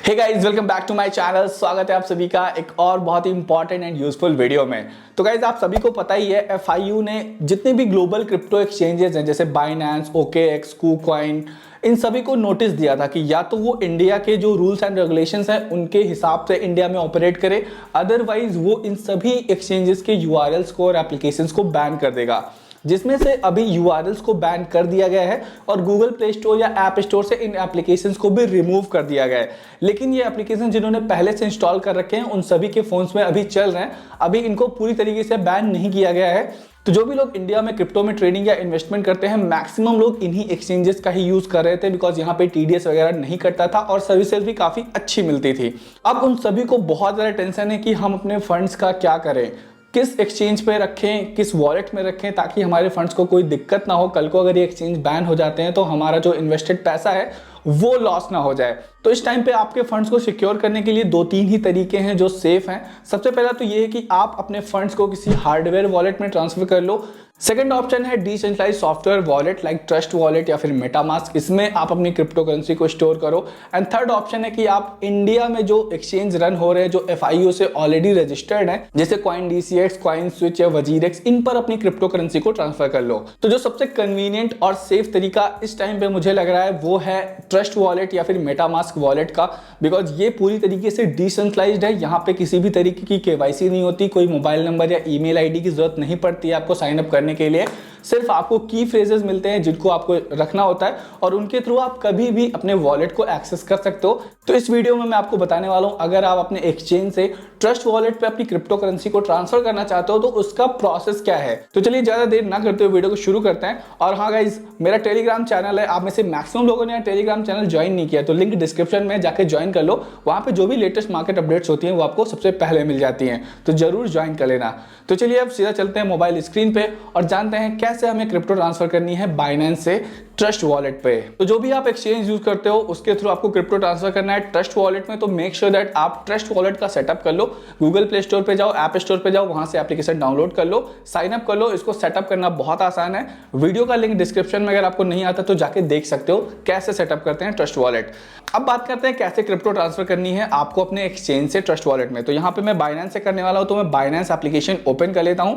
Hey guys, welcome back to my channel. स्वागत है आप सभी का एक और बहुत ही इंपॉर्टेंट एंड यूजफुल वीडियो में। तो गाइस, आप सभी को पता ही है FIU ने जितने भी ग्लोबल क्रिप्टो एक्सचेंजेस हैं जैसे बाइनेंस, OKX, KuCoin, इन सभी को नोटिस दिया था कि या तो वो इंडिया के जो रूल्स एंड रेगुलेशंस हैं उनके हिसाब से इंडिया में ऑपरेट करे, अदरवाइज वो इन सभी एक्सचेंजेस के URLs को और एप्लीकेशंस को बैन कर देगा। जिसमें से अभी URLs को बैन कर दिया गया है और गूगल प्ले स्टोर या ऐप स्टोर से इन एप्लीकेशंस को भी रिमूव कर दिया गया है। लेकिन ये एप्लीकेशन जिन्होंने पहले से इंस्टॉल कर रखे हैं उन सभी के फोन्स में अभी चल रहे हैं, अभी इनको पूरी तरीके से बैन नहीं किया गया है। तो जो भी लोग इंडिया में क्रिप्टो में ट्रेडिंग या इन्वेस्टमेंट करते हैं, मैक्सिमम लोग इन्हीं एक्सचेंजेस का ही यूज कर रहे थे, बिकॉज यहाँ पे TDS वगैरह नहीं कटता था और सर्विसेज भी काफी अच्छी मिलती थी। अब उन सभी को बहुत ज्यादा टेंशन है कि हम अपने फंड्स का क्या करें, किस एक्सचेंज पे रखें, किस वॉलेट में रखें, ताकि हमारे फंड्स को कोई दिक्कत ना हो। कल को अगर ये एक्सचेंज बैन हो जाते हैं तो हमारा जो इन्वेस्टेड पैसा है वो लॉस ना हो जाए। तो इस टाइम पे आपके फंड्स को सिक्योर करने के लिए दो तीन ही तरीके हैं जो सेफ हैं। सबसे पहला तो ये है कि आप अपने फंड्स को किसी हार्डवेयर वॉलेट में ट्रांसफर कर लो। सेकंड ऑप्शन है decentralized software wallet like trust wallet या फिर मेटामास्क, इसमें आप अपनी क्रिप्टो करेंसी को स्टोर करो। एंड थर्ड ऑप्शन है कि आप इंडिया में जो एक्सचेंज रन हो रहे हैं जो FIU से ऑलरेडी रजिस्टर्ड है, जैसे CoinDCX, CoinSwitch या WazirX, इन पर अपनी क्रिप्टो करेंसी को ट्रांसफर कर लो। तो जो सबसे कन्वीनियंट और सेफ तरीका इस टाइम पे मुझे लग रहा है वो है ट्रस्ट वॉलेट या फिर मेटामास्क वॉलेट का, बिकॉज ये पूरी तरीके से डिसेंट्रलाइज्ड है। यहाँ पे किसी भी तरीके की KYC नहीं होती, कोई मोबाइल नंबर या ईमेल ID की जरूरत नहीं पड़ती है आपको साइन अप करने के लिए। सिर्फ आपको की फ्रेजेस मिलते हैं जिनको आपको रखना होता है और उनके थ्रू आप कभी भी अपने वॉलेट को एक्सेस कर सकते हो। तो इस वीडियो में मैं आपको बताने वाला हूं, अगर आप अपने एक्सचेंज से ट्रस्ट वॉलेट पे अपनी क्रिप्टो करेंसी को ट्रांसफर करना चाहते हो तो उसका प्रोसेस क्या है। तो चलिए ज्यादा देर ना करते हुए वीडियो को शुरू करते हैं। और हाँ गाइज, मेरा टेलीग्राम चैनल है, आप में से मैक्सिमम लोगों ने टेलीग्राम चैनल ज्वाइन नहीं किया तो लिंक डिस्क्रिप्शन में जाकर ज्वाइन कर लो। वहां पे जो भी लेटेस्ट मार्केट अपडेट्स होती हैं वो आपको सबसे पहले मिल जाती हैं, तो जरूर ज्वाइन कर लेना। तो चलिए अब सीधा चलते हैं मोबाइल स्क्रीन पे और जानते हैं कैसे हमें क्रिप्टो ट्रांसफर करनी है बाइनेंस से ट्रस्ट वॉलेट पे। तो जो भी आप एक्सचेंज यूज करते हो उसके थ्रू आपको क्रिप्टो ट्रांसफर करना है ट्रस्ट वॉलेट में, तो मेक श्योर दैट आप ट्रस्ट वॉलेट का सेटअप कर लो। गूगल प्ले स्टोर पे जाओ, ऐप स्टोर पे जाओ, वहां से एप्लीकेशन डाउनलोड कर लो, साइन अप कर लो। इसको सेटअप करना बहुत आसान है, वीडियो का लिंक डिस्क्रिप्शन में अगर आपको नहीं आता तो जाके देख सकते हो कैसे सेटअप करते हैं ट्रस्ट वॉलेट। अब बात करते हैं कैसे क्रिप्टो ट्रांसफर करनी है आपको अपने एक्सचेंज से ट्रस्ट वॉलेट में। तो यहाँ पे मैं बाइनेंस से करने वाला हूं, तो मैं बाइनेंस एप्लीकेशन ओपन कर लेता हूं।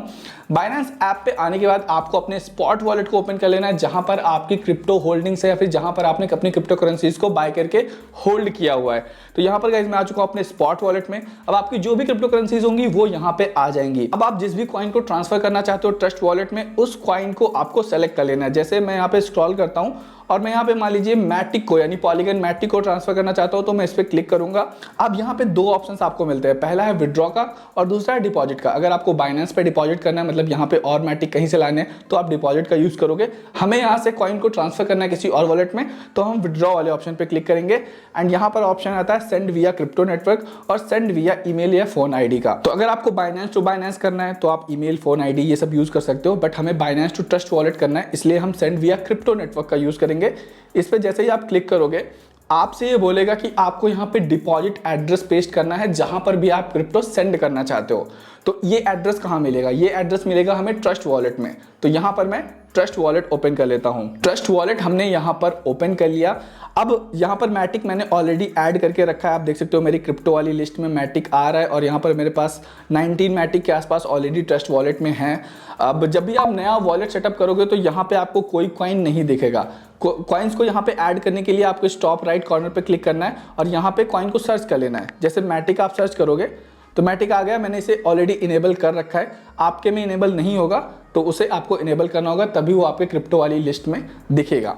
बाइनेंस ऐप पे आने के बाद आपको अपने स्पॉट वॉलेट को ओपन कर लेना है, जहां पर आपकी क्रिप्टो होल्डिंग्स है या फिर जहां पर आपने अपनी क्रिप्टो करेंसीज को बाय करके होल्ड किया हुआ है। तो यहाँ पर गाइस मैं आ चुका हूं अपने स्पॉट वॉलेट में। अब आपकी जो भी क्रिप्टो करेंसीज होंगी वो यहाँ पे आ जाएंगी। अब आप जिस भी कॉइन को ट्रांसफर करना चाहते हो ट्रस्ट वॉलेट में, उस कॉइन को आपको सेलेक्ट कर लेना है। जैसे मैं यहाँ पे स्क्रॉल करता हूँ और मैं यहाँ पे मान लीजिए मैटिक को यानी पॉलीगन मैटिक को ट्रांसफर करना चाहता हूँ, तो मैं इस पर क्लिक करूंगा। अब यहाँ पे दो ऑप्शंस आपको मिलते हैं, पहला है विड्रॉ का और दूसरा है डिपॉजिट का। अगर आपको बाइनेंस पे डिपॉजिट करना है, मतलब यहाँ पे और मैटिक कहीं से लाने हैं, तो आप डिपॉजिट का यूज करोगे। हमें यहाँ से कॉइन को ट्रांसफर करना है किसी और वॉलेट में, तो हम विड्रॉ वाले ऑप्शन पे क्लिक करेंगे एंड यहाँ पर ऑप्शन आता है सेंड विया क्रिप्टो नेटवर्क और सेंड विया ईमेल या फोन ID का। तो अगर आपको बाइनेंस टू बाइनेंस करना है तो आप ईमेल, फोन ID ये सब यूज कर सकते हो, बट हमें बाइनेंस टू ट्रस्ट वॉलेट करना है, इसलिए हम सेंड विया क्रिप्टो नेटवर्क का यूज करेंगे। इस पे जैसे ही आप क्लिक करोगे आपसे ये बोलेगा कि आपको यहाँ पे डिपॉजिट एड्रेस पेस्ट करना है जहां पर भी आप क्रिप्टो सेंड करना चाहते हो। तो ये एड्रेस कहाँ मिलेगा? ये एड्रेस मिलेगा हमें ट्रस्ट वॉलेट में। तो यहाँ पर मैं ट्रस्ट वॉलेट ओपन कर लेता हूँ। ट्रस्ट वॉलेट हमने यहाँ पर ओपन कर लिया। अब यहाँ पर मैटिक मैंने ऑलरेडी ऐड करके रखा है, आप देख सकते हो मेरी क्रिप्टो वाली लिस्ट में मैटिक आ रहा है और यहाँ पर मेरे पास 19 मैटिक के आसपास ऑलरेडी ट्रस्ट वॉलेट में है। अब जब भी आप नया वॉलेट सेटअप करोगे तो यहाँ पे आपको कोई कॉइन नहीं दिखेगा। कॉइन्स को यहाँ पे ऐड करने के लिए आपको टॉप राइट कॉर्नर पे क्लिक करना है और यहाँ पे कॉइन को सर्च कर लेना है। जैसे मैटिक आप सर्च करोगे तो मैटिक आ गया, मैंने इसे ऑलरेडी इनेबल कर रखा है। आपके में इनेबल नहीं होगा तो उसे आपको इनेबल करना होगा, तभी वो आपके क्रिप्टो वाली लिस्ट में दिखेगा।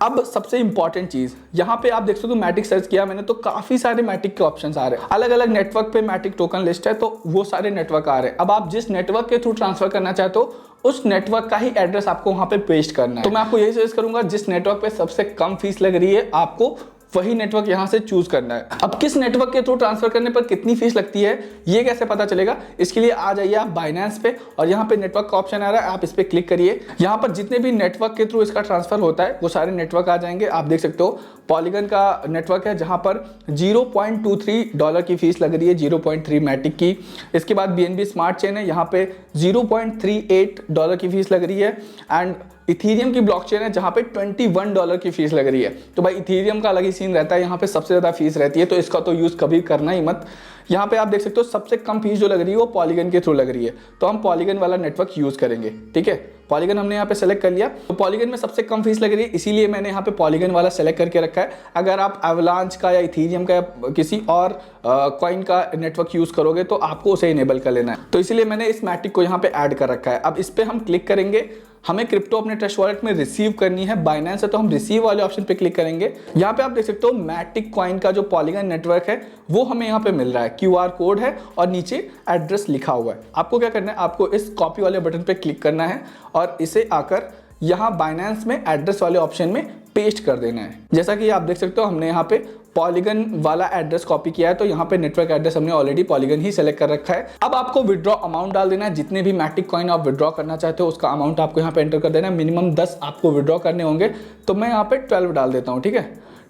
अब सबसे इंपॉर्टेंट चीज, यहाँ पे आप देख सकते हो मैटिक सर्च किया मैंने तो काफी सारे मैटिक के ऑप्शंस आ रहे हैं। अलग अलग नेटवर्क पे मैटिक टोकन लिस्ट है, तो वो सारे नेटवर्क आ रहे हैं। अब आप जिस नेटवर्क के थ्रू ट्रांसफर करना चाहते हो उस नेटवर्क का ही एड्रेस आपको वहां पे पेस्ट करना है। तो मैं आपको यही सजेस्ट करूंगा, जिस नेटवर्क पे सबसे कम फीस लग रही है आपको वही नेटवर्क यहां से चूज करना है। अब किस नेटवर्क के थ्रू ट्रांसफर करने पर कितनी फीस लगती है ये कैसे पता चलेगा? इसके लिए आ जाइए आप बाइनेंस पे और यहाँ पे नेटवर्क का ऑप्शन आ रहा है, आप इस पे क्लिक करिए। यहाँ पर जितने भी नेटवर्क के थ्रू इसका ट्रांसफर होता है वो सारे नेटवर्क आ जाएंगे। आप देख सकते हो पॉलीगन का नेटवर्क है जहां पर $0.23 की फीस लग रही है, 0.3 मैटिक की। इसके बाद BNB स्मार्ट चेन है, यहाँ पे $0.38 की फीस लग रही है। एंड इथीरियम की ब्लॉकचेन है जहाँ पे $21 की फीस लग रही है। तो भाई इथीरियम का अलग ही सीन रहता है, यहाँ पे सबसे ज़्यादा फीस रहती है, तो इसका तो यूज़ कभी करना ही मत। यहाँ पे आप देख सकते हो सबसे कम फीस जो लग रही है वो पॉलीगन के थ्रू लग रही है, तो हम पॉलीगन वाला नेटवर्क यूज़ करेंगे। ठीक है, पॉलीगन हमने यहाँ पे सेलेक्ट कर लिया, तो पॉलीगन में सबसे कम फीस लग रही है, इसीलिए मैंने यहाँ पे पॉलीगन वाला सेलेक्ट करके रखा है। अगर आप एवलांच का या इथीरियम का या किसी और कॉइन का नेटवर्क यूज़ करोगे तो आपको उसे इनेबल कर लेना है, तो इसीलिए मैंने इस मैटिक को यहाँ पे ऐड कर रखा है। अब इस पर हम क्लिक करेंगे, हमें क्रिप्टो अपने ट्रस्ट वॉलेट में रिसीव करनी है बाइनेंस से, तो हम रिसीव वाले ऑप्शन पे क्लिक करेंगे। यहाँ पे आप देख सकते हो मैटिक कॉइन का जो पॉलीगन नेटवर्क है वो हमें यहाँ पे मिल रहा है, QR कोड है और नीचे एड्रेस लिखा हुआ है। आपको क्या करना है, आपको इस कॉपी वाले बटन पे क्लिक करना है और इसे आकर यहाँ बाइनेंस में एड्रेस वाले ऑप्शन में पेस्ट कर देना है। जैसा कि आप देख सकते हो हमने यहाँ पे पॉलीगन वाला एड्रेस कॉपी किया है, तो यहाँ पे नेटवर्क एड्रेस हमने ऑलरेडी पॉलीगन ही सेलेक्ट कर रखा है। अब आपको विड्रॉ अमाउंट डाल देना है, जितने भी मैटिक कॉइन आप विड्रॉ करना चाहते हो उसका अमाउंट आपको यहाँ पे एंटर कर देना है। मिनिमम 10 आपको विड्रॉ करने होंगे, तो मैं यहाँ पे 12 डाल देता हूँ। ठीक है,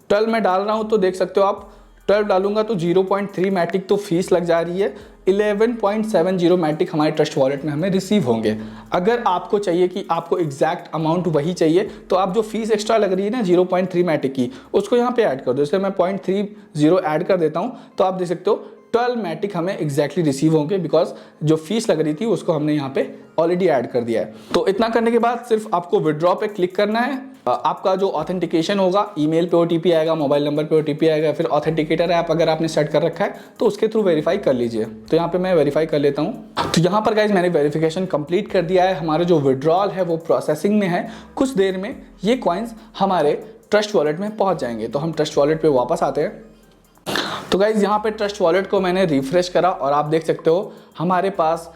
12 मैं डाल रहा हूँ, तो देख सकते हो आप 12 डालूंगा तो 0.3 मैटिक तो फीस लग जा रही है, 11.70 मैटिक हमारे ट्रस्ट वॉलेट में हमें रिसीव होंगे। अगर आपको चाहिए कि आपको एग्जैक्ट अमाउंट वही चाहिए, तो आप जो फीस एक्स्ट्रा लग रही है ना 0.3 मैटिक की, उसको यहाँ पे ऐड कर दो। जैसे मैं 0.30 ऐड कर देता हूँ, तो आप देख सकते हो 12 मैटिक हमें एग्जैक्टली रिसीव होंगे, बिकॉज जो फीस लग रही थी उसको हमने यहाँ पे ऑलरेडी ऐड कर दिया है। तो इतना करने के बाद सिर्फ आपको विड्रॉ पे क्लिक करना है। आपका जो ऑथेंटिकेशन होगा, ईमेल पे OTP आएगा, मोबाइल नंबर पे OTP आएगा, फिर ऑथेंटिकेटर ऐप अगर आपने सेट कर रखा है तो उसके थ्रू वेरीफाई कर लीजिए। तो यहाँ पे मैं वेरीफाई कर लेता हूँ। तो यहाँ पर गाइज मैंने वेरिफिकेशन कंप्लीट कर दिया है, हमारा जो विड्रॉल है वो प्रोसेसिंग में है। कुछ देर में ये कॉइन्स हमारे ट्रस्ट वॉलेट में पहुँच जाएंगे। तो हम ट्रस्ट वॉलेट पे वापस आते हैं। तो गाइज यहाँ पे ट्रस्ट वॉलेट को मैंने रिफ्रेश करा और आप देख सकते हो हमारे पास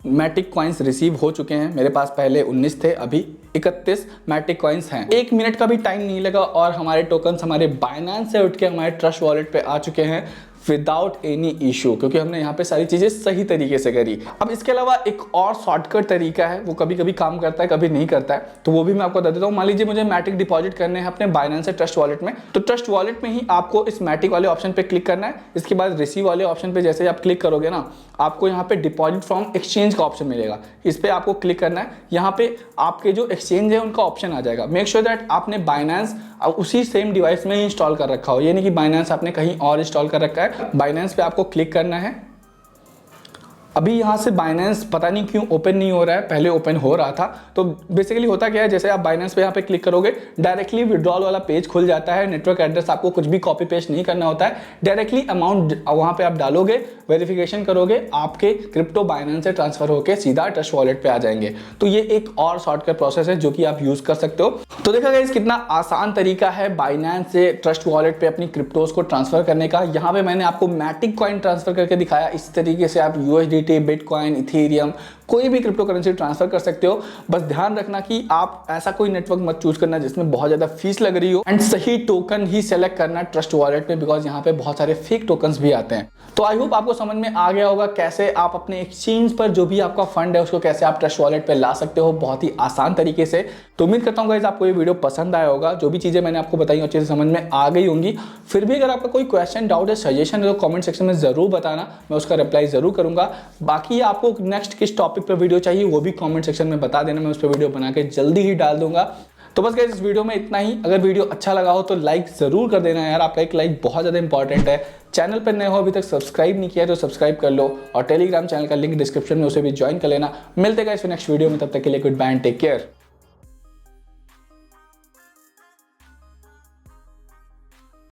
मैटिक कॉइन्स रिसीव हो चुके हैं। मेरे पास पहले 19 थे, अभी 31 मैटिक कॉइन्स हैं। 1 मिनट का भी टाइम नहीं लगा और हमारे टोकन्स हमारे बाइनेंस से उठ के हमारे ट्रस्ट वॉलेट पे आ चुके हैं विदाउट एनी इशू, क्योंकि हमने यहाँ पे सारी चीज़ें सही तरीके से करी। अब इसके अलावा एक और शॉर्टकट तरीका है, वो कभी कभी काम करता है कभी नहीं करता है, तो वो भी मैं आपको बता देता हूँ। मान लीजिए मुझे मैटिक डिपॉजिट करने हैं अपने बाइनेंस से ट्रस्ट वॉलेट में, तो ट्रस्ट वॉलेट में ही आपको इस मैटिक वाले ऑप्शन पे क्लिक करना है। इसके बाद रिसीव वाले ऑप्शन पे जैसे ही आप क्लिक करोगे ना, आपको यहाँ पे डिपॉजिट फ्रॉम एक्सचेंज का ऑप्शन मिलेगा, इस पे आपको क्लिक करना है। यहाँ पे आपके जो एक्सचेंज है उनका ऑप्शन आ जाएगा। मेक श्योर दैट आपने बाइनेंस उसी सेम डिवाइस में ही इंस्टॉल कर रखा हो, ये नहीं कि बाइनेंस आपने कहीं और इंस्टॉल कर रखा है। बाइनेंस पे आपको क्लिक करना है। अभी यहाँ से बाइनेंस पता नहीं क्यों ओपन नहीं हो रहा है, पहले ओपन हो रहा था। तो बेसिकली होता क्या है, जैसे आप बाइनेंस पे यहाँ पे क्लिक करोगे डायरेक्टली विड्रॉल वाला पेज खुल जाता है। नेटवर्क एड्रेस आपको कुछ भी कॉपी पेस्ट नहीं करना होता है, डायरेक्टली अमाउंट वहाँ पे आप डालोगे, वेरिफिकेशन करोगे, आपके क्रिप्टो बाइनेंस से ट्रांसफर होकर सीधा ट्रस्ट वॉलेट पे आ जाएंगे। तो ये एक और शॉर्टकट प्रोसेस है जो कि आप यूज कर सकते हो। तो देखा गाइस कितना आसान तरीका है बाइनेंस से ट्रस्ट वॉलेट पे अपनी क्रिप्टोज को ट्रांसफर करने का। यहाँ पे मैंने आपको मैटिक कॉइन ट्रांसफर करके दिखाया। इस तरीके से आप USDT, बिटकॉइन, इथेरियम, कोई भी क्रिप्टो करेंसी ट्रांसफर कर सकते हो। बस ध्यान रखना कि आप ऐसा कोई नेटवर्क मत चूज करना जिसमें बहुत ज्यादा फीस लग रही हो, एंड सही टोकन ही सेलेक्ट करना ट्रस्ट वॉलेट में, बिकॉज यहाँ पे बहुत सारे फेक टोकन्स भी आते हैं। तो आई होप आपको समझ में आ गया होगा कैसे आप अपने एक्सचेंज पर जो भी आपका फंड है उसको कैसे आप ट्रस्ट वॉलेट पे ला सकते हो बहुत ही आसान तरीके से। तो उम्मीद करता हूँ गाइस आपको ये वीडियो पसंद आया होगा। जो भी चीजें मैंने आपको बताई अच्छे से समझ में आ गई होंगी। फिर भी अगर आपका कोई क्वेश्चन, डाउट है, सजेशन है तो कमेंट सेक्शन में जरूर बताना, मैं उसका रिप्लाई जरूर करूंगा। बाकी आपको नेक्स्ट किस टॉपिक पर वीडियो चाहिए वो भी कमेंट सेक्शन में बता देना, मैं उस पर वीडियो बना के जल्दी ही डाल दूंगा। तो बस गाइस इस वीडियो में इतना ही। अगर वीडियो अच्छा लगा हो तो लाइक जरूर कर देना यार, आपका एक लाइक बहुत ज़्यादा इंपॉर्टेंट है। चैनल पर नए हो, अभी तक सब्सक्राइब नहीं किया तो सब्सक्राइब कर लो, और टेलीग्राम चैनल का लिंक डिस्क्रिप्शन में उसे भी ज्वाइन कर लेना। मिलते गाइस नेक्स्ट वीडियो में, तब तक के लिए good bye and take care.